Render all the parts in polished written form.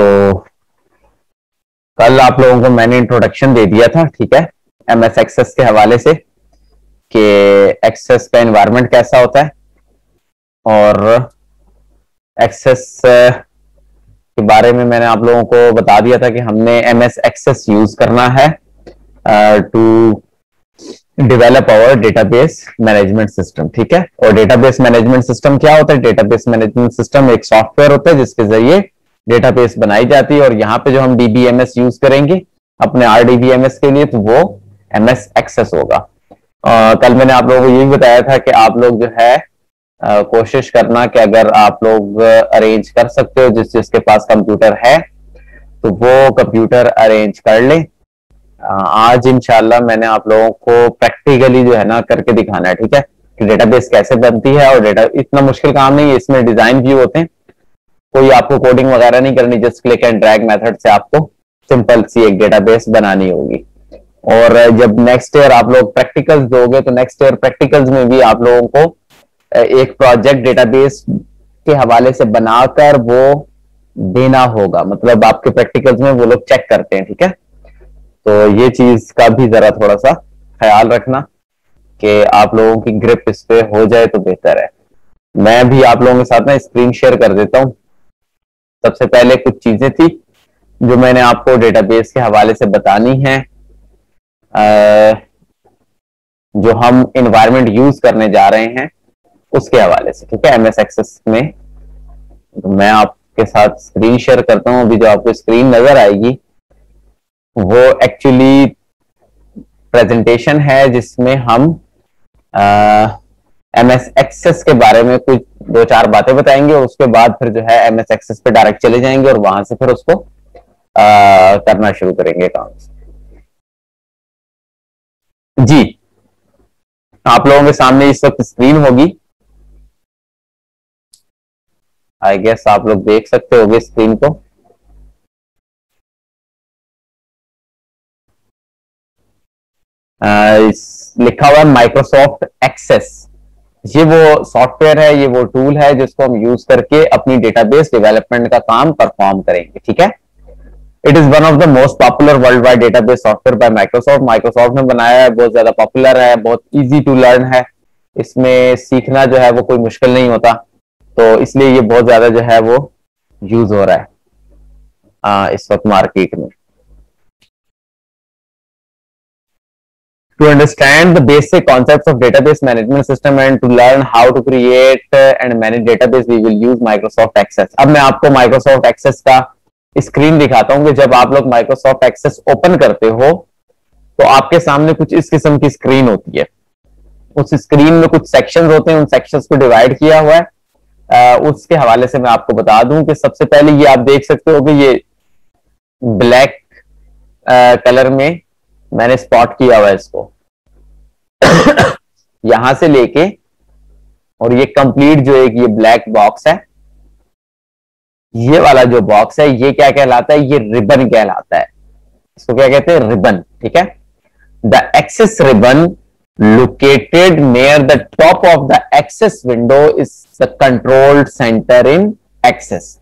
तो कल आप लोगों को मैंने इंट्रोडक्शन दे दिया था, ठीक है, एमएस एक्सेस के हवाले से कि एक्सेस का एनवायरनमेंट कैसा होता है और एक्सेस के बारे में मैंने आप लोगों को बता दिया था कि हमने एमएस एक्सेस यूज करना है to develop our database management system, ठीक है। और डेटाबेस मैनेजमेंट सिस्टम क्या होता है? डेटाबेस मैनेजमेंट सिस्टम एक सॉफ्टवेयर होता है जिसके जरिए डेटाबेस बनाई जाती है, और यहाँ पे जो हम डीबीएमएस यूज करेंगे अपने आरडीबीएमएस के लिए, तो वो एमएस एक्सेस होगा। कल मैंने आप लोगों को ये भी बताया था कि आप लोग जो है कोशिश करना कि अगर आप लोग अरेंज कर सकते हो, जिसके पास कंप्यूटर है तो वो कंप्यूटर अरेंज कर ले। आज इंशाल्लाह मैंने आप लोगों को प्रैक्टिकली जो है ना करके दिखाना है, ठीक है, कि डेटाबेस कैसे बनती है। और डेटा इतना मुश्किल काम नहीं है, इसमें डिजाइन व्यू होते हैं, कोई आपको कोडिंग वगैरह नहीं करनी, just click and drag method से आपको सिंपल सी एक डेटाबेस बनानी होगी। और जब नेक्स्ट ईयर आप लोग प्रैक्टिकल्स दोगे तो नेक्स्ट ईयर प्रैक्टिकल्स में भी आप लोगों को एक प्रोजेक्ट डेटाबेस के हवाले से बनाकर वो देना होगा, मतलब आपके प्रैक्टिकल्स में वो लोग चेक करते हैं, ठीक है। तो ये चीज का भी जरा थोड़ा सा ख्याल रखना कि आप लोगों की ग्रिप इस पे हो जाए तो बेहतर है। मैं भी आप लोगों के साथ ना स्क्रीन शेयर कर देता हूं। सबसे पहले कुछ चीजें थी जो मैंने आपको डेटाबेस के हवाले से बतानी है, जो हम एनवायरनमेंट यूज करने जा रहे हैं उसके हवाले से, ठीक है, एमएस एक्सेस में। तो मैं आपके साथ स्क्रीन शेयर करता हूं। अभी जो आपको स्क्रीन नजर आएगी वो एक्चुअली प्रेजेंटेशन है जिसमें हम एमएस एक्सेस के बारे में कुछ दो चार बातें बताएंगे, और उसके बाद फिर जो है एमएस एक्सेस पे डायरेक्ट चले जाएंगे और वहां से फिर उसको करना शुरू करेंगे काम। जी, आप लोगों के सामने इस वक्त स्क्रीन होगी, आई गेस आप लोग देख सकते होंगे स्क्रीन को। लिखा हुआ है माइक्रोसॉफ्ट एक्सेस। ये वो सॉफ्टवेयर है, ये वो टूल है जिसको हम यूज करके अपनी डेटाबेस डेवलपमेंट का काम परफॉर्म करेंगे, ठीक है। It is one of the most popular world wide database software bye Microsoft. Microsoft ने बनाया है, बहुत ज्यादा पॉपुलर है, बहुत इजी टू लर्न है, इसमें सीखना जो है वो कोई मुश्किल नहीं होता, तो इसलिए ये बहुत ज्यादा जो है वो यूज हो रहा है इस वक्त मार्केट में। To understand the basic concepts of database management system and to learn how to create and manage database, we will use Microsoft Access. अब मैं आपको Microsoft Access का स्क्रीन दिखाता हूं कि जब आप लोग Microsoft Access ओपन करते हो तो आपके सामने कुछ इस किस्म की स्क्रीन होती है। उस स्क्रीन में कुछ सेक्शंस होते हैं, उन सेक्शंस को डिवाइड किया हुआ है। उसके हवाले से मैं आपको बता दूं कि सबसे पहले ये आप देख सकते हो कि ये ब्लैक कलर में मैंने स्पॉट किया हुआ है इसको यहां से लेके, और ये कंप्लीट जो एक ये ब्लैक बॉक्स है, ये वाला जो बॉक्स है ये क्या कहलाता है? ये रिबन कहलाता है। इसको क्या कहते हैं? रिबन, ठीक है। The Access ribbon located near the top of the Access window is the control centre in Access.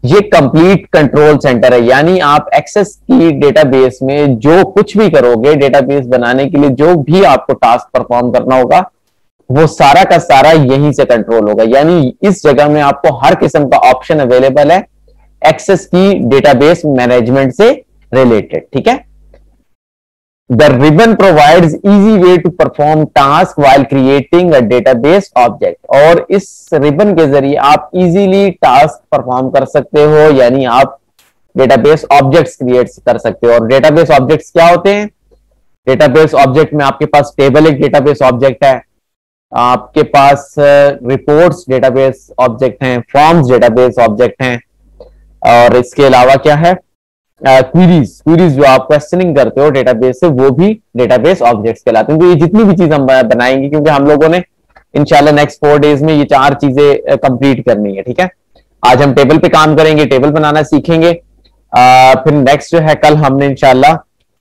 ये कंप्लीट कंट्रोल सेंटर है, यानी आप एक्सेस की डेटाबेस में जो कुछ भी करोगे, डेटाबेस बनाने के लिए जो भी आपको टास्क परफॉर्म करना होगा वो सारा का सारा यहीं से कंट्रोल होगा। यानी इस जगह में आपको हर किस्म का ऑप्शन अवेलेबल है एक्सेस की डेटाबेस मैनेजमेंट से रिलेटेड, ठीक है। The ribbon provides easy way to perform task while creating a database object। और इस रिबन के जरिए आप इजीली टास्क परफॉर्म कर सकते हो, यानी आप डेटाबेस ऑब्जेक्ट्स क्रिएट कर सकते हो। और डेटाबेस ऑब्जेक्ट्स क्या होते हैं? डेटाबेस ऑब्जेक्ट में आपके पास टेबल एक डेटाबेस ऑब्जेक्ट है, आपके पास रिपोर्ट्स डेटाबेस ऑब्जेक्ट हैं, फॉर्म्स डेटाबेस ऑब्जेक्ट हैं, और इसके अलावा क्या है? क्वेरीज जो आप क्वेश्चनिंग करते हो डेटाबेस से, वो भी डेटाबेस ऑब्जेक्ट्स कहलाते हैं। तो ये जितनी भी चीज हम बनाएंगे, क्योंकि हम लोगों ने इंशाल्लाह नेक्स्ट 4 डेज में ये 4 चीजें कंप्लीट करनी है, ठीक है। आज हम टेबल पे काम करेंगे, टेबल बनाना सीखेंगे। फिर नेक्स्ट जो है कल हमने इंशाल्लाह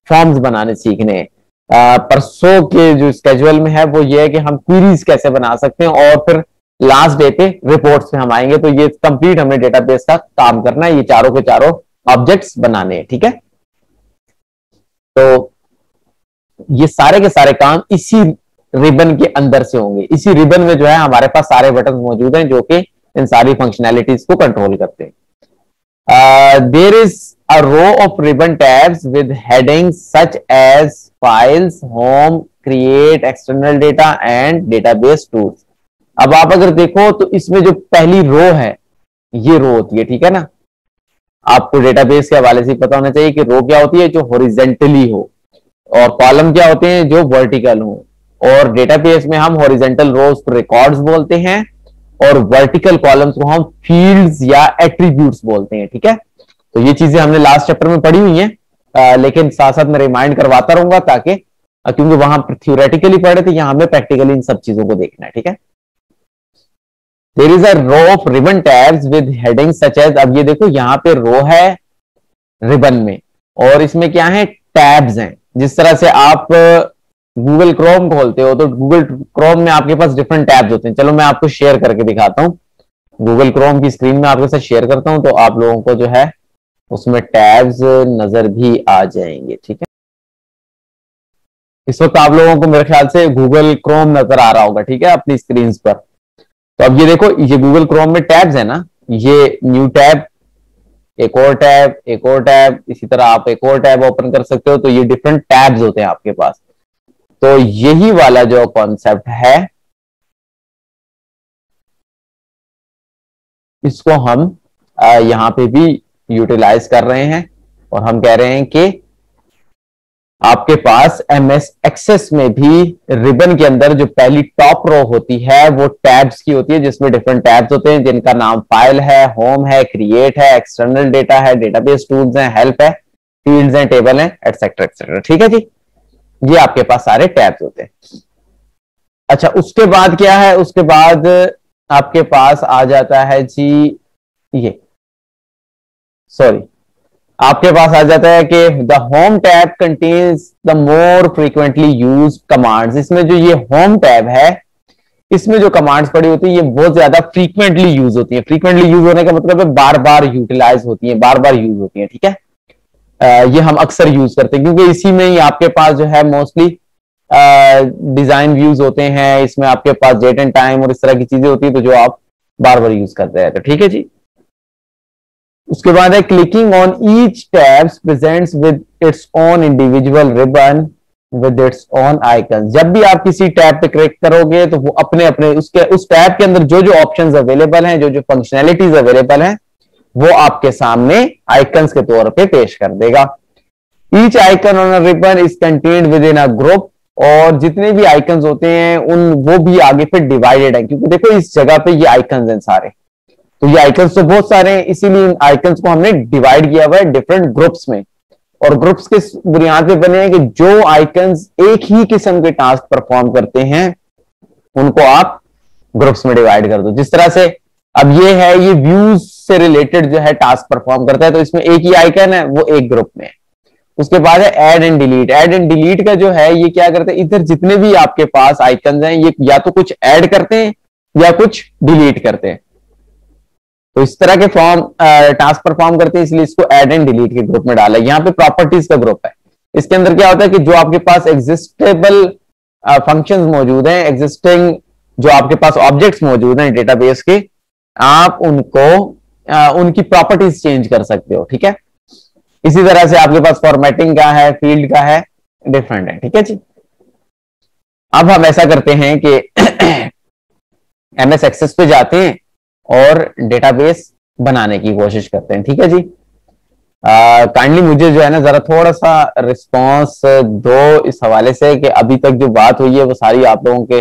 फॉर्म्स बनाने सीखने हैं। परसों के जो स्केड्यूल में है वो ये है कि हम क्वेरीज कैसे बना सकते हैं, और फिर लास्ट डे पे रिपोर्ट्स पे हम आएंगे। तो ये कंप्लीट हमें डेटाबेस का काम करना है, ये चारों के चारों ऑब्जेक्ट्स बनाने हैं, ठीक है। तो ये सारे के सारे काम इसी रिबन के अंदर से होंगे। इसी रिबन में जो है हमारे पास सारे बटन मौजूद हैं जो कि इन सारी फंक्शनैलिटीज को कंट्रोल करते हैं। There is a row of ribbon tabs with headings such as files, home, create, external data and database tools. अब आप अगर देखो तो इसमें जो पहली रो है ये रो होती है, ठीक है ना। आपको डेटाबेस के हवाले से पता होना चाहिए कि रो क्या होती है, जो हॉरिजेंटली हो, और कॉलम क्या होते हैं, जो वर्टिकल हो। और डेटाबेस में हम हॉरिजेंटल रोज को रिकॉर्ड्स बोलते हैं और वर्टिकल कॉलम्स को हम फील्ड्स या एट्रीब्यूट्स बोलते हैं, ठीक है। तो ये चीजें हमने लास्ट चैप्टर में पढ़ी हुई हैं, लेकिन साथ साथ मैं रिमाइंड करवाता रहूंगा ताकि, क्योंकि वहां थ्योरेटिकली पढ़े थे, यहां हमें प्रैक्टिकली इन सब चीजों को देखना है, ठीक है। There is a row of ribbon tabs with heading such as, अब ये देखो यहां पे रो है रिबन में और इसमें क्या है, टैब्स हैं। जिस तरह से आप गूगल क्रोम खोलते हो तो गूगल क्रोम में आपके पास डिफरेंट टैब्स होते हैं। चलो मैं आपको शेयर करके दिखाता हूं, गूगल क्रोम की स्क्रीन में आपके साथ शेयर करता हूं तो आप लोगों को जो है उसमें टैब्स नजर भी आ जाएंगे, ठीक है। इस वक्त आप लोगों को मेरे ख्याल से गूगल क्रोम नजर आ रहा होगा, ठीक है, अपनी स्क्रीन पर। तो अब ये देखो, ये गूगल क्रोम में टैब्स है ना, ये न्यू टैब, एक और टैब, एक और टैब, इसी तरह आप एक और टैब ओपन कर सकते हो। तो ये डिफरेंट टैब्स होते हैं आपके पास। तो यही वाला जो कॉन्सेप्ट है इसको हम यहां पे भी यूटिलाइज कर रहे हैं और हम कह रहे हैं कि आपके पास एमएस एक्सेस में भी रिबन के अंदर जो पहली टॉप रो होती है वो टैब्स की होती है, जिसमें डिफरेंट टैब्स होते हैं जिनका नाम फाइल है, होम है, क्रिएट है, एक्सटर्नल डेटा है, डेटाबेस टूल्स हैं, हेल्प है, फील्ड्स हैं, टेबल हैं, एटसेट्रा एटसेट्रा, ठीक है जी। ये आपके पास सारे टैब्स होते हैं। अच्छा, उसके बाद क्या है, उसके बाद आपके पास आ जाता है जी ये, सॉरी, आपके पास आ जाता है कि the home tab contains the more frequently used commands. इसमें जो ये होम टैब है इसमें जो कमांड्स पड़ी होती है ये बहुत ज्यादा फ्रीक्वेंटली यूज होती है। फ्रीक्वेंटली यूज होने का मतलब है बार बार यूटिलाइज होती है, बार बार यूज होती है, ठीक है। ये हम अक्सर यूज करते हैं क्योंकि इसी में ही आपके पास जो है मोस्टली डिजाइन व्यूज होते हैं, इसमें आपके पास डेट एंड टाइम और इस तरह की चीजें होती है तो जो आप बार बार यूज करते हैं, तो ठीक है जी। उसके बाद है clicking on each tab presents with its own individual ribbon with its own icon. जब भी आप किसी टैब पे क्लिक करोगे तो वो अपने अपने उसके उस टैब के अंदर जो जो ऑप्शंस अवेलेबल हैं, जो जो फंक्शनैलिटीज अवेलेबल हैं वो आपके सामने आइकन्स के तौर पे पेश कर देगा। Each icon on a ribbon is contained with in a group, और जितने भी आइकन्स होते हैं उन वो भी आगे फिर डिवाइडेड है, क्योंकि देखो इस जगह पे ये आइकन्स हैं सारे, तो ये आइकन्स तो बहुत सारे हैं, इसीलिए इन आइकन्स को हमने डिवाइड किया हुआ है डिफरेंट ग्रुप्स में। और ग्रुप्स के बुनियाद पे बने हैं कि जो आइकन्स एक ही किस्म के टास्क परफॉर्म करते हैं उनको आप ग्रुप्स में डिवाइड कर दो। जिस तरह से अब ये है, ये व्यूज से रिलेटेड जो है टास्क परफॉर्म करता है, तो इसमें एक ही आइकन है वो एक ग्रुप में है। उसके बाद है add and delete. Add and delete का जो है ये क्या करते हैं, इधर जितने भी आपके पास आइकन्स हैं ये या तो कुछ ऐड करते हैं या कुछ डिलीट करते हैं, तो इस तरह के फॉर्म टास्क परफॉर्म करते हैं, इसलिए इसको ऐड एंड डिलीट के ग्रुप में डाला। यहाँ पे प्रॉपर्टीज का ग्रुप है, इसके अंदर क्या होता है कि जो आपके पास एग्जिस्टेबल फंक्शंस मौजूद हैं, एग्जिस्टिंग जो आपके पास ऑब्जेक्ट्स मौजूद हैं डेटाबेस के, आप उनको उनकी प्रॉपर्टीज चेंज कर सकते हो, ठीक है। इसी तरह से आपके पास फॉर्मेटिंग का है, फील्ड का है, डिफरेंट है, ठीक है जी। अब हम ऐसा करते हैं कि एमएस एक्सेस पे जाते हैं और डेटाबेस बनाने की कोशिश करते हैं, ठीक है जी। काइंडली मुझे जो है ना जरा थोड़ा सा रिस्पॉन्स दो इस हवाले से कि अभी तक जो बात हुई है वो सारी आप लोगों के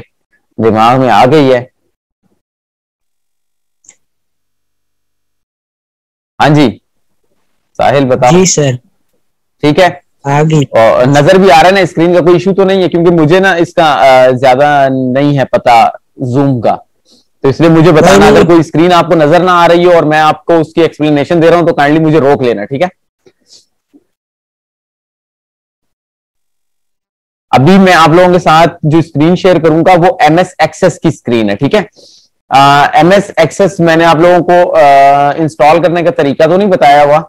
दिमाग में आ गई है। हाँ जी साहिल बताओ। जी सर। ठीक है, आगे और नजर भी आ रहा है ना स्क्रीन का, कोई इशू तो नहीं है? क्योंकि मुझे ना इसका ज्यादा नहीं है पता जूम का, तो इसलिए मुझे बताना अगर कोई स्क्रीन आपको नजर ना आ रही हो और मैं आपको उसकी एक्सप्लेनेशन दे रहा हूं तो काइंडली मुझे रोक लेना, ठीक है। अभी मैं आप लोगों के साथ जो स्क्रीन शेयर करूंगा वो एमएस एक्सेस की स्क्रीन है, ठीक है। एमएस एक्सेस मैंने आप लोगों को इंस्टॉल करने का तरीका तो नहीं बताया हुआ,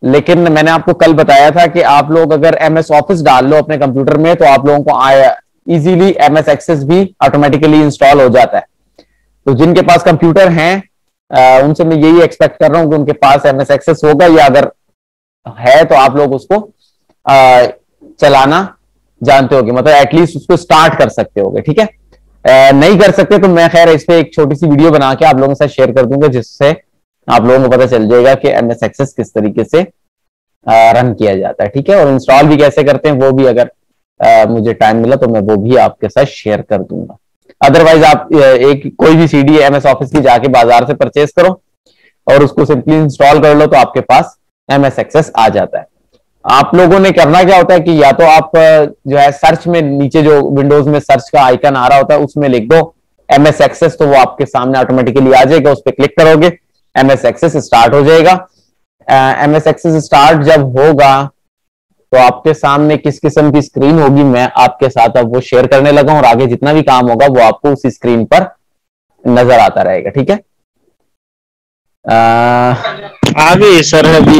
लेकिन मैंने आपको कल बताया था कि आप लोग अगर एमएस ऑफिस डाल लो अपने कंप्यूटर में तो आप लोगों को इजीली एमएस एक्सेस भी ऑटोमेटिकली इंस्टॉल हो जाता है। तो जिनके पास कंप्यूटर हैं उनसे मैं यही एक्सपेक्ट कर रहा हूं कि उनके पास एमएस एक्सेस होगा, या अगर है तो आप लोग उसको चलाना जानते होगे, मतलब एटलीस्ट उसको स्टार्ट कर सकते होगे। ठीक है, नहीं कर सकते तो मैं खैर इस पे एक छोटी सी वीडियो बना के आप लोगों के साथ शेयर कर दूंगा, जिससे आप लोगों को पता चल जाएगा कि एमएस एक्सेस किस तरीके से रन किया जाता है। ठीक है, और इंस्टॉल भी कैसे करते हैं वो भी अगर मुझे टाइम मिला तो मैं वो भी आपके साथ शेयर कर दूंगा। अदरवाइज आप एक कोई भी सीडी एमएस ऑफिस की जाके बाजार से परचेज करो और उसको सिंपली इंस्टॉल कर लो तो आपके पास एमएस एक्सेस आ जाता है। आप लोगों ने करना क्या होता है कि या तो आप जो है सर्च में नीचे जो विंडोज में सर्च का आइकन आ रहा होता है उसमें लिख दो एमएस एक्सेस, तो वो आपके सामने ऑटोमेटिकली आ जाएगा। उस पर क्लिक करोगे एमएस एक्सेस स्टार्ट हो जाएगा। एमएस एक्सेस स्टार्ट जब होगा तो आपके सामने किस किस्म की स्क्रीन होगी मैं आपके साथ अब वो शेयर करने लगा हूं, और आगे जितना भी काम होगा वो आपको उसी स्क्रीन पर नजर आता रहेगा। ठीक है, आ गई सर, अभी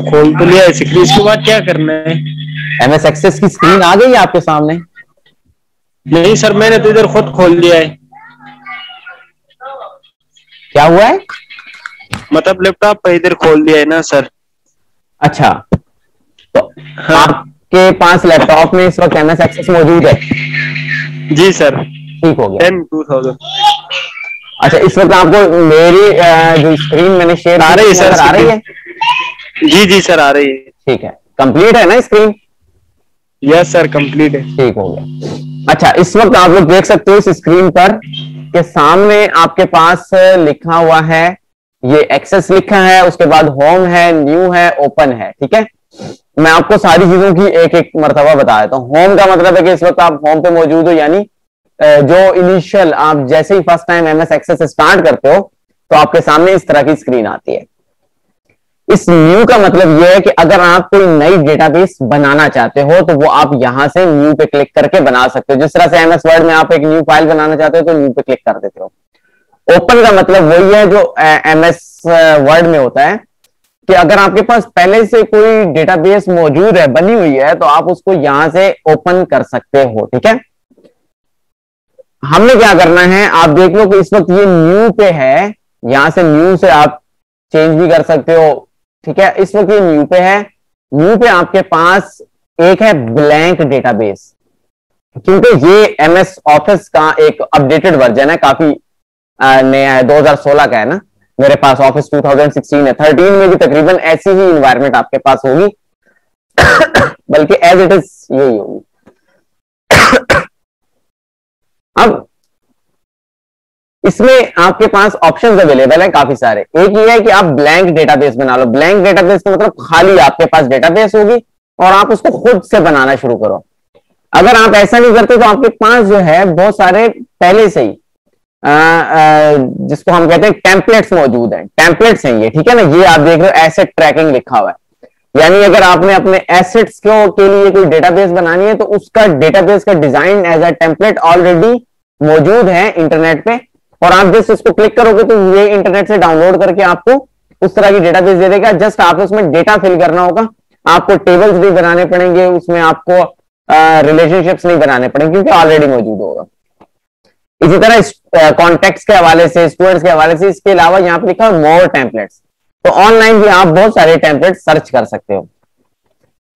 खोल तो लिया स्क्रीन, इसके बाद क्या करना है? एमएस एक्सेस की स्क्रीन आ गई है आपके सामने? नहीं सर, मैंने तो इधर खुद खोल लिया है। क्या हुआ है? मतलब लैपटॉप पे इधर खोल लिया है ना सर। अच्छा, तो हाँ। आपके पास लैपटॉप में इस वक्त एमएस एक्सेस मौजूद है? जी सर। ठीक हो गया। 10-2000। अच्छा, इस वक्त आपको मेरी जो स्क्रीन मैंने शेयर आ रही है सर, आ रही है? जी जी सर आ रही है। ठीक है, कंप्लीट है ना स्क्रीन? यस सर, कंप्लीट है। ठीक हो गया। अच्छा, इस वक्त आप लोग देख सकते हो इस स्क्रीन पर के सामने आपके पास लिखा हुआ है, ये एक्सेस लिखा है, उसके बाद होम है, न्यू है, ओपन है। ठीक है, मैं आपको सारी चीजों की एक एक मर्तबा बता देता हूं। होम का मतलब है कि इस वक्त आप होम पे मौजूद हो, यानी जो इनिशियल आप जैसे ही first time MS Access start करते हो तो आपके सामने इस तरह की स्क्रीन आती है। इस न्यू का मतलब यह है कि अगर आप कोई नई डेटाबेस बनाना चाहते हो तो वो आप यहां से न्यू पे क्लिक करके बना सकते हो। जिस तरह से एमएस वर्ड में आप एक न्यू फाइल बनाना चाहते हो तो न्यू पे क्लिक कर देते हो। ओपन का मतलब वही है जो एमएस वर्ड में होता है कि अगर आपके पास पहले से कोई डेटाबेस मौजूद है, बनी हुई है, तो आप उसको यहां से ओपन कर सकते हो। ठीक है, हमने क्या करना है आप देख लो कि इस वक्त ये न्यू पे है, यहां से न्यू से आप चेंज भी कर सकते हो। ठीक है, इस वक्त ये न्यू पे है। न्यू पे आपके पास एक है ब्लैंक डेटाबेस, क्योंकि ये एमएस ऑफिस का एक अपडेटेड वर्जन है, काफी नया है, 2016 का है ना। मेरे पास ऑफिस 2016 है, 13 में भी तकरीबन ऐसी ही इन्वायरमेंट आपके पास होगी बल्कि एज इट इज यही होगी। अब इसमें आपके पास ऑप्शंस अवेलेबल है काफी सारे। एक ये है कि आप ब्लैंक डेटाबेस बना लो। ब्लैंक डेटाबेस का मतलब खाली आपके पास डेटाबेस होगी और आप उसको खुद से बनाना शुरू करो। अगर आप ऐसा नहीं करते तो आपके पास जो है बहुत सारे पहले से ही जिसको हम कहते हैं टेम्पलेट्स मौजूद हैं। टेम्पलेट्स हैं ये, ठीक है ना। ये आप देख रहे हो एसेट ट्रैकिंग लिखा हुआ है, यानी अगर आपने अपने एसेट्स के लिए कोई डेटाबेस बनानी है तो उसका डेटाबेस का design as a template already मौजूद है इंटरनेट पे, और आप जस्ट उसको क्लिक करोगे तो ये इंटरनेट से डाउनलोड करके आपको उस तरह की डेटाबेस दे देगा। जस्ट आप उसमें डेटा फिल करना होगा। आपको टेबल्स नहीं बनाने पड़ेंगे, उसमें आपको रिलेशनशिप्स नहीं बनाने पड़ेंगे क्योंकि ऑलरेडी मौजूद होगा। इसी तरह कॉन्टेक्ट्स के हवाले से, स्टूडेंट्स के हवाले से, इसके अलावा यहाँ पे लिखा है मोर टेम्पलेट्स। तो ऑनलाइन भी आप बहुत सारे टेम्पलेट सर्च कर सकते हो।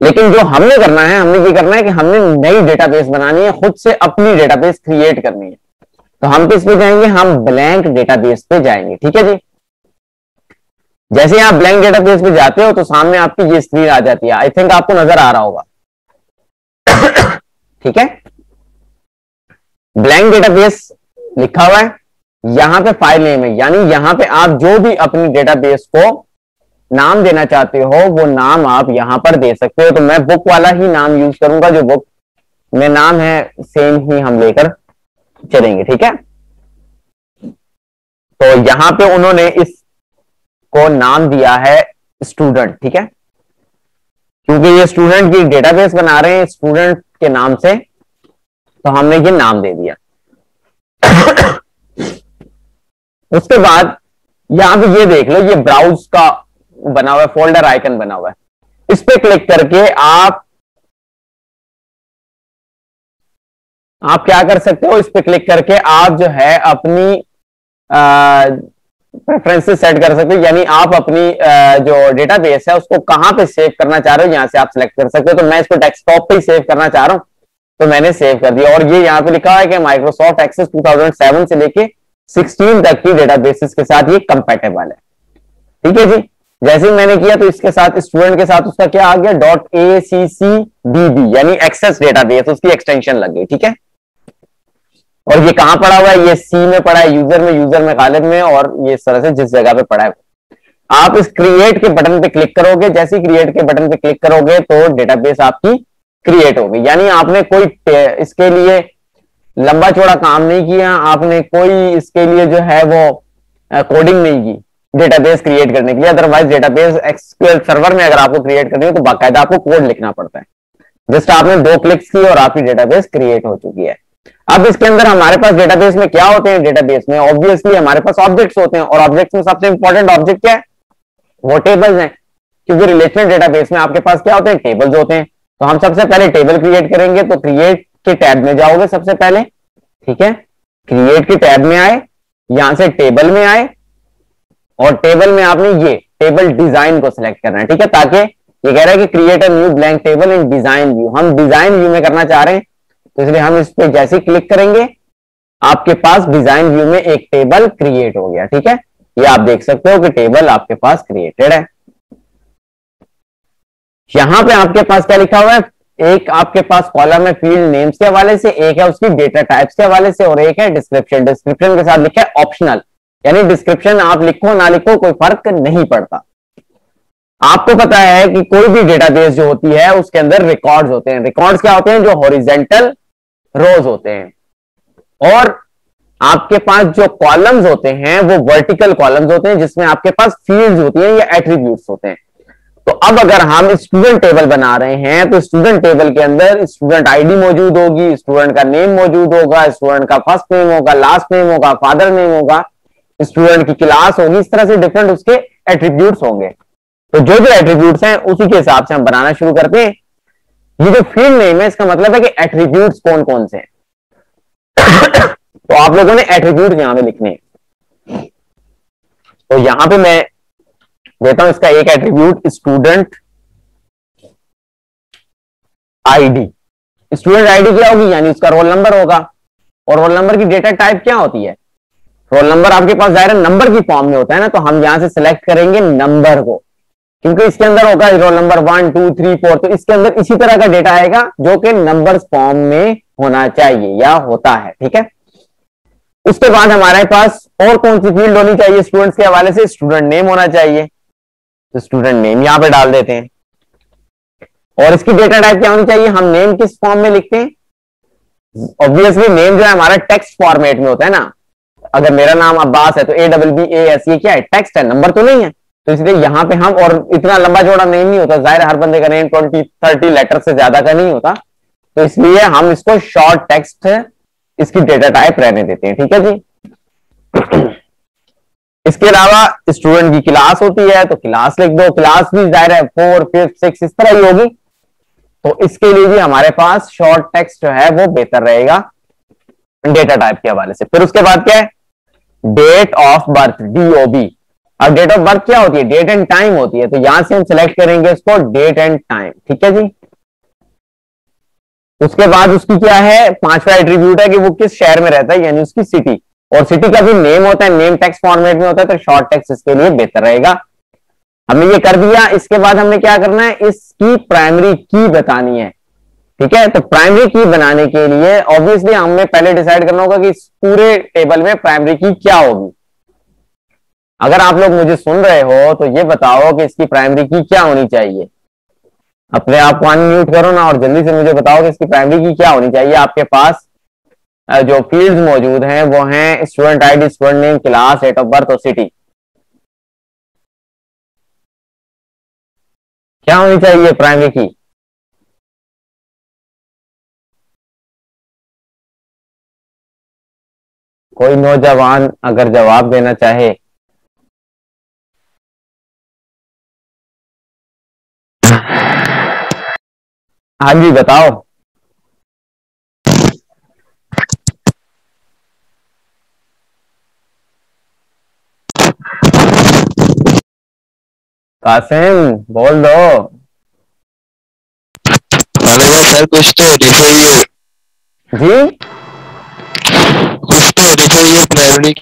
लेकिन जो हमने करना है, हमने ये करना है कि हमने नई डेटाबेस बनानी है, खुद से अपनी डेटाबेस क्रिएट करनी है। तो हम किस पे जाएंगे? हम ब्लैंक डेटाबेस पे जाएंगे। ठीक है जी। जैसे आप ब्लैंक डेटाबेस पे जाते हो तो सामने आपकी ये स्क्रीन आ जाती है। आई थिंक आपको नजर आ रहा होगा ठीक है, ब्लैंक डेटाबेस लिखा हुआ है, यहां पे फाइल नेम है, यानी यहां पे आप जो भी अपनी डेटाबेस को नाम देना चाहते हो वो नाम आप यहां पर दे सकते हो। तो मैं बुक वाला ही नाम यूज करूंगा, जो बुक में नाम है सेम ही हम लेकर चलेंगे। ठीक है, तो यहां पे उन्होंने इसको नाम दिया है स्टूडेंट। ठीक है, क्योंकि ये स्टूडेंट की डेटाबेस बना रहे हैं स्टूडेंट के नाम से, तो हमने ये नाम दे दिया उसके बाद यहां पे ये देख लो, ये ब्राउज का बना हुआ है, फोल्डर आइकन बना हुआ है। इस पे क्लिक करके आप क्या कर सकते हो, इस पे क्लिक करके आप जो है अपनी प्रेफरेंसेस सेट कर सकते हो, यानी आप अपनी जो डेटाबेस है उसको कहां पे सेव करना चाह रहे हो, यहां से आप सिलेक्ट कर सकते हो। तो मैं इसको डेस्कटॉप पे ही सेव करना चाह रहा हूं, तो मैंने सेव कर दिया। और ये यहाँ पे लिखा है कि माइक्रोसॉफ्ट एक्सेस 2007 से लेके 16 तक की डेटाबेसेस के साथ ये कंपैटिबल है। ठीक है जी, जैसे ही मैंने किया तो इसके साथ स्टूडेंट के साथ उसका क्या आ गया, .accdb यानी एक्सेस डेटाबेस, उसकी एक्सटेंशन लग गई। ठीक है, और ये कहां पड़ा हुआ है, ये सी में पड़ा है, यूजर में गालिब में, और ये इस तरह से जिस जगह पे पड़ा है। आप इस क्रिएट के बटन पे क्लिक करोगे, जैसे ही क्रिएट के बटन पे क्लिक करोगे तो डेटाबेस आपकी क्रिएट होगी। यानी आपने कोई इसके लिए लंबा चौड़ा काम नहीं किया, आपने कोई इसके लिए जो है वो कोडिंग नहीं की डेटाबेस क्रिएट करने के लिए। अदरवाइज डेटाबेस एसक्यूएल सर्वर में अगर आपको क्रिएट करनी है तो बाकायदा आपको कोड लिखना पड़ता है। जस्ट आपने 2 क्लिक्स की और आपकी डेटाबेस क्रिएट हो चुकी है। अब इसके अंदर हमारे पास डेटाबेस में क्या होते हैं, डेटाबेस में ऑब्वियसली हमारे पास ऑब्जेक्ट्स होते हैं, और ऑब्जेक्ट्स में सबसे इंपॉर्टेंट ऑब्जेक्ट क्या है, वो टेबल्स हैं। क्योंकि रिलेशनल डेटाबेस में आपके पास क्या होते हैं, टेबल्स होते हैं। तो हम सबसे पहले टेबल क्रिएट करेंगे, तो क्रिएट के टैब में जाओगे सबसे पहले। ठीक है, क्रिएट के टैब में आए, यहां से टेबल में आए, और टेबल में आपने ये टेबल डिजाइन को सिलेक्ट करना है। ठीक है, ताकि ये कह रहा है कि create a new blank table in design view, हम डिजाइन व्यू में करना चाह रहे हैं, तो इसलिए हम इस पे जैसे क्लिक करेंगे आपके पास डिजाइन व्यू में एक टेबल क्रिएट हो गया। ठीक है, ये आप देख सकते हो कि टेबल आपके पास क्रिएटेड है। यहां पे आपके पास क्या लिखा हुआ है, एक आपके पास कॉलम है फील्ड नेम्स के हवाले से, एक है उसकी डेटा टाइप्स के हवाले से, और एक है डिस्क्रिप्शन। डिस्क्रिप्शन के साथ लिखा है ऑप्शनल, यानी डिस्क्रिप्शन आप लिखो ना लिखो कोई फर्क नहीं पड़ता। आपको पता है कि कोई भी डेटाबेस जो होती है उसके अंदर रिकॉर्ड्स होते हैं। रिकॉर्ड्स क्या होते हैं, जो हॉरिजेंटल रोज होते हैं, और आपके पास जो कॉलम्स होते हैं वो वर्टिकल कॉलम्स होते हैं, जिसमें आपके पास फील्ड्स होती हैं या एट्रीब्यूट्स होते हैं। तो अब अगर हम स्टूडेंट टेबल बना रहे हैं तो स्टूडेंट टेबल के अंदर स्टूडेंट आईडी मौजूद होगी, स्टूडेंट का नेम मौजूद होगा, स्टूडेंट का फर्स्ट नेम होगा, लास्ट नेम होगा, फादर नेम होगा, स्टूडेंट की क्लास होगी, इस तरह से डिफरेंट उसके एट्रीब्यूट्स होंगे। तो जो जो एट्रीब्यूट्स हैं उसी के हिसाब से हम बनाना शुरू करते हैं। ये जो फील्ड नेम है इसका मतलब है कि एट्रीब्यूट्स कौन कौन से हैं। तो आप लोगों ने एट्रीब्यूट यहां पे लिखने हैं। तो यहां पे मैं देता हूं इसका एक attribute student ID. Student ID क्या होगी, यानी उसका रोल नंबर होगा, और रोल नंबर की डेटा टाइप क्या होती है, रोल नंबर आपके पास दायरा नंबर की फॉर्म में होता है ना, तो हम यहां से सिलेक्ट करेंगे नंबर को, क्योंकि इसके अंदर होगा रोल नंबर 1 2 3 4, तो इसके अंदर इसी तरह का डेटा आएगा जो कि नंबर फॉर्म में होना चाहिए या होता है। ठीक है, उसके बाद हमारे पास और कौन सी फील्ड होनी चाहिए स्टूडेंट्स के हवाले से, स्टूडेंट नेम होना चाहिए, तो स्टूडेंट नेम यहां पे डाल देते हैं। और इसकी डेटा टाइप क्या होनी चाहिए, हम नेम किस फॉर्म में लिखते हैं, ऑब्वियसली नेम जो है हमारा टेक्स्ट फॉर्मेट में होता है ना। अगर मेरा नाम अब्बास है तो ABBAS, ये क्या है, टेक्स्ट है, नंबर तो नहीं है, तो इसलिए यहां पे हम, और इतना लंबा चौड़ा नेम नहीं होता, जाहिर हर बंदे का नेम 20-30 लेटर से ज्यादा का नहीं होता, तो इसलिए हम इसको शॉर्ट टेक्स्ट इसकी डेटा टाइप रहने देते हैं। ठीक है जी। इसके अलावा स्टूडेंट की क्लास होती है तो क्लास लिख दो, क्लास भी जाहिर है 4 5 6 इस तरह ही होगी, तो इसके लिए भी हमारे पास शॉर्ट टेक्स्ट जो है वो बेहतर रहेगा डेटा टाइप के हवाले से। फिर उसके बाद क्या है, डेट ऑफ बर्थ, DOB। अब डेट ऑफ बर्थ क्या होती है, डेट एंड टाइम होती है, तो यहां से हम सिलेक्ट करेंगे इसको डेट एंड टाइम। ठीक है जी। उसके बाद उसकी क्या है, 5वां एट्रीब्यूट है कि वो किस शहर में रहता है, यानी उसकी सिटी, और सिटी का भी नेम होता है, नेम टेक्स्ट फॉर्मेट में होता है, तो शॉर्ट टेक्स्ट इसके लिए बेहतर रहेगा। हमने ये कर दिया। इसके बाद हमने क्या करना है, इसकी प्राइमरी की बतानी है। ठीक है, तो प्राइमरी की बनाने के लिए ऑब्वियसली हमें पहले डिसाइड करना होगा कि इस पूरे टेबल में प्राइमरी की क्या होगी। अगर आप लोग मुझे सुन रहे हो तो ये बताओ कि इसकी प्राइमरी की क्या होनी चाहिए। अपने आप को अनम्यूट करो ना और जल्दी से मुझे बताओ कि इसकी प्राइमरी की क्या होनी चाहिए। आपके पास जो फील्ड्स मौजूद हैं वो हैं student ID, student name, class, date of birth और सिटी। क्या होनी चाहिए प्राइमरी की, कोई नौजवान अगर जवाब देना चाहे। हाँ जी बताओ। कासिम बोल दो। मैंने कहा सर कुछ तो होनी चाहिए, जी कुछ तो होनी चाहिए प्राइमरी।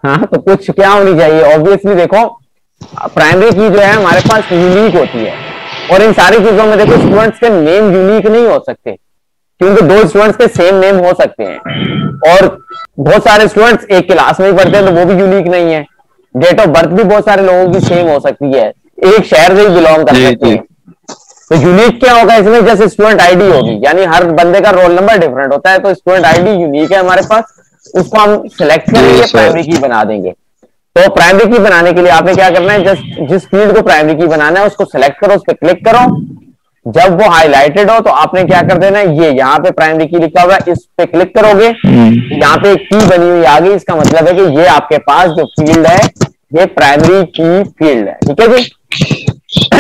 हाँ, तो कुछ क्या होनी चाहिए? ऑब्वियसली देखो, प्राइमरी की जो है हमारे पास यूनिक होती है, और इन सारी चीजों में देखो स्टूडेंट्स के नेम यूनिक नहीं हो सकते, क्योंकि दो स्टूडेंट्स के सेम नेम हो सकते हैं, और बहुत सारे स्टूडेंट्स एक क्लास में ही पढ़ते हैं तो वो भी यूनिक नहीं है। डेट ऑफ बर्थ भी बहुत सारे लोगों की सेम हो सकती है, एक शहर से ही बिलोंग कर सकते हैं। तो यूनिक क्या होगा इसमें? जैसे स्टूडेंट आईडी होगी, यानी हर बंदे का रोल नंबर डिफरेंट होता है, तो स्टूडेंट आईडी यूनिक है हमारे पास, उसको हम सिलेक्ट करेंगे, प्राइमरी की बना देंगे। तो प्राइमरी की बनाने के लिए आपने क्या करना है, जस्ट जिस फील्ड को प्राइमरी की बनाना है उसको सिलेक्ट करो, उस पर क्लिक करो। जब वो हाईलाइटेड हो तो आपने क्या कर देना है, ये यहाँ पे प्राइमरी की लिखा हुआ है, इस पे क्लिक करोगे, यहाँ पे एक की बनी हुई आ गई, इसका मतलब है कि ये आपके पास जो फील्ड है ये प्राइमरी की फील्ड है। ठीक है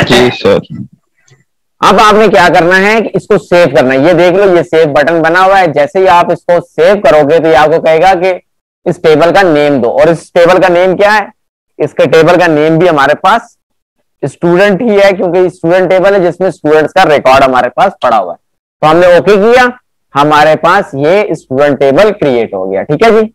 जी सर। अब आपने क्या करना है कि इसको सेव करना है। ये देख लो, ये सेव बटन बना हुआ है, जैसे ही आप इसको सेव करोगे तो ये आपको कहेगा कि इस टेबल का नेम दो, और इस टेबल का नेम क्या है? इसके टेबल का नेम भी हमारे पास स्टूडेंट ही है, क्योंकि स्टूडेंट टेबल है जिसमें स्टूडेंट्स का रिकॉर्ड हमारे पास पड़ा हुआ है। तो हमने ओके किया, हमारे पास ये स्टूडेंट टेबल क्रिएट हो गया। ठीक है जी,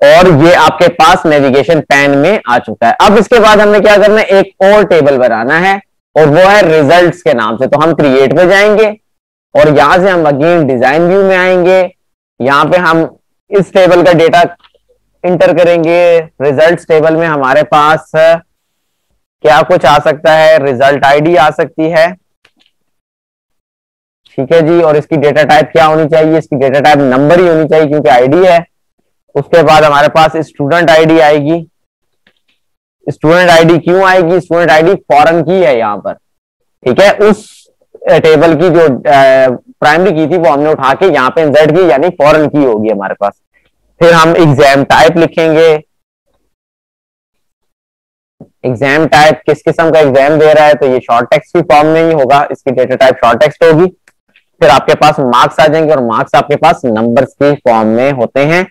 और ये आपके पास नेविगेशन पैन में आ चुका है। अब इसके बाद हमने क्या करना है, एक और टेबल बनाना है, और वो है रिजल्ट्स के नाम से। तो हम क्रिएट पे जाएंगे, और यहां से हम अगेन डिजाइन व्यू में आएंगे, यहां पे हम इस टेबल का डेटा इंटर करेंगे। रिजल्ट्स टेबल में हमारे पास क्या कुछ आ सकता है? रिजल्ट आईडी आ सकती है, ठीक है जी, और इसकी डेटा टाइप क्या होनी चाहिए? इसकी डेटा टाइप नंबर ही होनी चाहिए, क्योंकि आईडी है। उसके बाद हमारे पास स्टूडेंट आईडी आएगी। स्टूडेंट आईडी क्यों आएगी? स्टूडेंट आईडी फॉरेन की है यहाँ पर, ठीक है। उस टेबल की जो प्राइमरी की थी वो हमने उठा के यहाँ पे इंसर्ट की, यानी फॉरेन की होगी हमारे पास। फिर हम एग्जाम टाइप लिखेंगे। एग्जाम टाइप किस किस्म का एग्जाम दे रहा है, तो ये शॉर्ट टेक्स्ट की फॉर्म में ही होगा, इसकी डेटा टाइप शॉर्ट टेक्स्ट होगी। फिर आपके पास मार्क्स आ जाएंगे, और मार्क्स आपके पास नंबर्स की फॉर्म में होते हैं,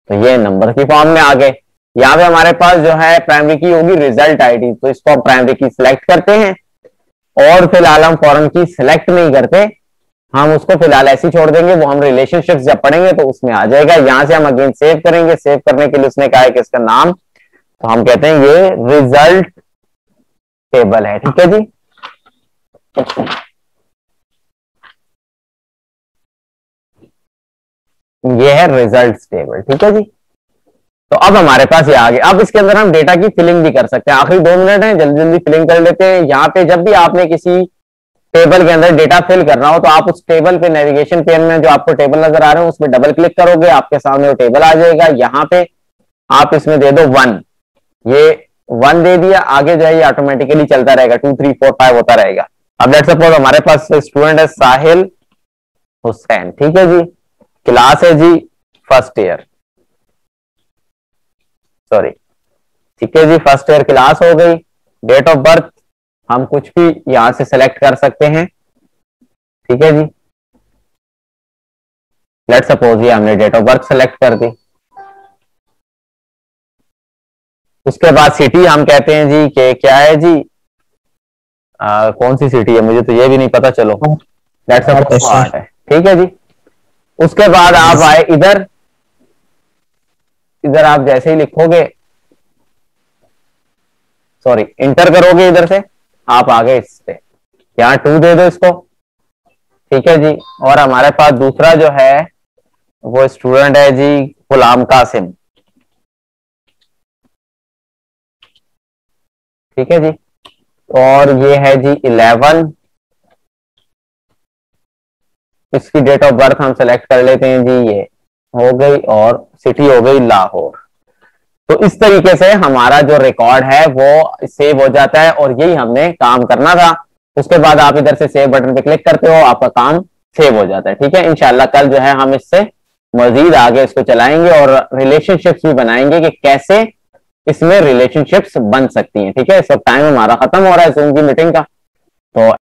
तो ये नंबर की फॉर्म में आ गए। यहाँ पे हमारे पास जो है प्राइमरी की होगी रिजल्ट आईडी, तो इसको हम प्राइमरी की सिलेक्ट करते हैं, और फिलहाल हम फॉरेन की सिलेक्ट नहीं करते, हम उसको फिलहाल ऐसे ही छोड़ देंगे। वो हम रिलेशनशिप्स जब पढ़ेंगे तो उसमें आ जाएगा। यहां से हम अगेन सेव करेंगे। सेव करने के लिए उसने कहा है कि इसका नाम, तो हम कहते हैं ये रिजल्ट टेबल है। ठीक है जी, ये है रिजल्ट्स टेबल। ठीक है जी, तो अब हमारे पास ये आ गया। अब इसके अंदर हम डेटा की फिलिंग भी कर सकते हैं। आखिरी 2 मिनट है, जल्दी जल्दी फिलिंग कर लेते हैं। यहाँ पे जब भी आपने किसी टेबल के अंदर डेटा फिल करना हो, तो आप उस टेबल पे नेविगेशन पेन में जो आपको टेबल नजर आ रहे हैं उसमें डबल क्लिक करोगे, आपके सामने वो टेबल आ जाएगा। यहाँ पे आप इसमें दे दो 1, ये 1 दे दिया, आगे जो है ये ऑटोमेटिकली चलता रहेगा, 2 3 4 5 होता रहेगा। अब लेट्स सपोज हमारे पास स्टूडेंट है साहिल हुसैन। ठीक है जी, क्लास है जी फर्स्ट ईयर, सॉरी, ठीक है जी, फर्स्ट ईयर क्लास हो गई। डेट ऑफ बर्थ हम कुछ भी यहां से सेलेक्ट कर सकते हैं। ठीक है जी, लेट्स सपोज ये हमने डेट ऑफ बर्थ सेलेक्ट कर दी। उसके बाद सिटी हम कहते हैं जी कि क्या है जी, कौन सी सिटी है मुझे तो ये भी नहीं पता, चलो लेट्स सपोज पार्ट है। ठीक है जी, उसके बाद आप आए इधर, इधर आप जैसे ही लिखोगे, सॉरी इंटर करोगे, इधर से आप आ गए इस पे, यहाँ 2 दे दो इसको। ठीक है जी, और हमारे पास दूसरा जो है वो स्टूडेंट है जी गुलाम कासिम। ठीक है जी, और ये है जी 11, इसकी डेट ऑफ बर्थ हम सेलेक्ट कर लेते हैं जी, ये हो गई, और सिटी हो गई लाहौर। तो इस तरीके से हमारा जो रिकॉर्ड है वो सेव हो जाता है, और यही हमने काम करना था। उसके बाद आप इधर से सेव बटन पे क्लिक करते हो, आपका काम सेव हो जाता है। ठीक है, इंशाल्लाह कल जो है हम इससे मजीद आगे इसको चलाएंगे और रिलेशनशिप्स भी बनाएंगे कि कैसे इसमें रिलेशनशिप्स बन सकती हैं। ठीक है, इस वक्त टाइम हमारा खत्म हो रहा है जूम की मीटिंग का, तो